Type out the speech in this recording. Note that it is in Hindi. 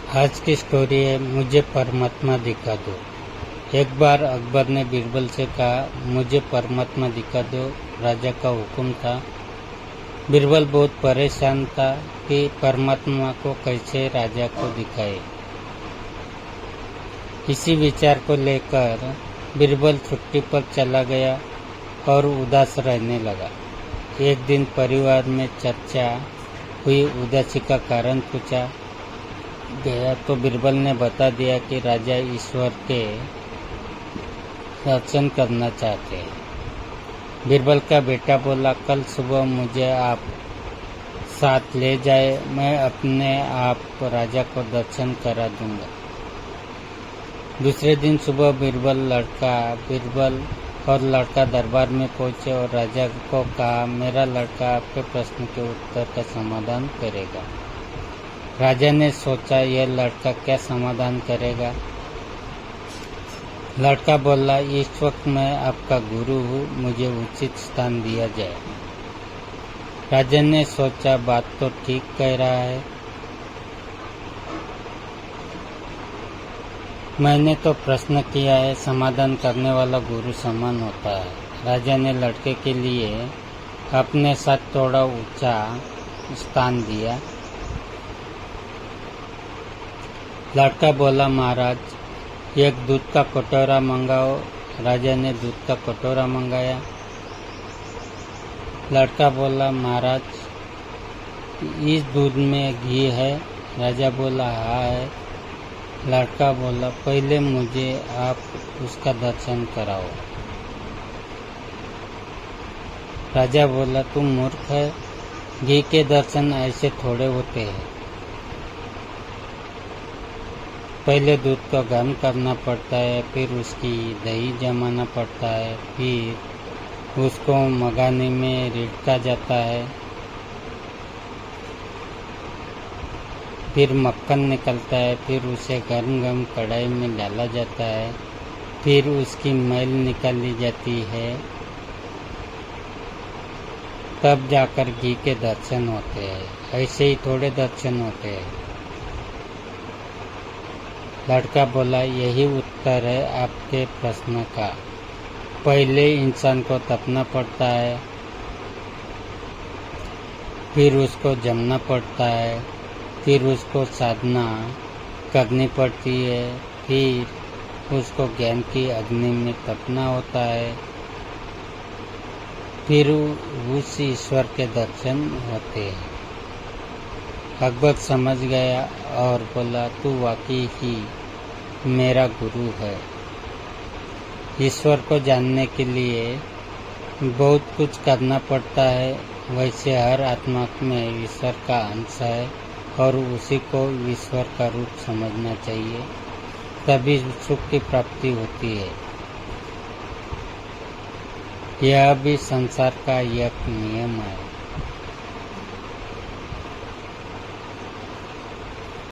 आज की स्टोरी है मुझे परमात्मा दिखा दो। एक बार अकबर ने बीरबल से कहा, मुझे परमात्मा दिखा दो। राजा का हुक्म था। बीरबल बहुत परेशान था कि परमात्मा को कैसे राजा को दिखाए। इसी विचार को लेकर बीरबल छुट्टी पर चला गया और उदास रहने लगा। एक दिन परिवार में चर्चा हुई। उदासी का कारण पूछा गया तो बीरबल ने बता दिया कि राजा ईश्वर के दर्शन करना चाहते हैं। बीरबल का बेटा बोला, कल सुबह मुझे आप साथ ले जाए, मैं अपने आप राजा को दर्शन करा दूंगा। दूसरे दिन सुबह बीरबल और लड़का दरबार में पहुंचे और राजा को कहा, मेरा लड़का आपके प्रश्न के उत्तर का समाधान करेगा। राजा ने सोचा, यह लड़का क्या समाधान करेगा। लड़का बोला, इस वक्त मैं आपका गुरु हूँ, मुझे उचित स्थान दिया जाए। राजा ने सोचा, बात तो ठीक कह रहा है, मैंने तो प्रश्न किया है, समाधान करने वाला गुरु समान होता है। राजा ने लड़के के लिए अपने साथ थोड़ा ऊंचा स्थान दिया। लड़का बोला, महाराज एक दूध का कटोरा मंगाओ। राजा ने दूध का कटोरा मंगाया। लड़का बोला, महाराज इस दूध में घी है। राजा बोला, हाँ है। लड़का बोला, पहले मुझे आप उसका दर्शन कराओ। राजा बोला, तुम मूर्ख है, घी के दर्शन ऐसे थोड़े होते हैं। पहले दूध को गर्म करना पड़ता है, फिर उसकी दही जमाना पड़ता है, फिर उसको मगाने में रिड़का जाता है, फिर मक्खन निकलता है, फिर उसे गर्म कढ़ाई में डाला जाता है, फिर उसकी मैल निकाली जाती है, तब जाकर घी के दर्शन होते हैं। ऐसे ही थोड़े दर्शन होते हैं। लड़का बोला, यही उत्तर है आपके प्रश्न का। पहले इंसान को तपना पड़ता है, फिर उसको जमना पड़ता है, फिर उसको साधना करनी पड़ती है, फिर उसको ज्ञान की अग्नि में तपना होता है, फिर उस ईश्वर के दर्शन होते हैं। अकबर समझ गया और बोला, तू वाकई ही मेरा गुरु है। ईश्वर को जानने के लिए बहुत कुछ करना पड़ता है। वैसे हर आत्मा में ईश्वर का अंश है और उसी को ईश्वर का रूप समझना चाहिए, तभी सुख की प्राप्ति होती है। यह भी संसार का एक नियम है।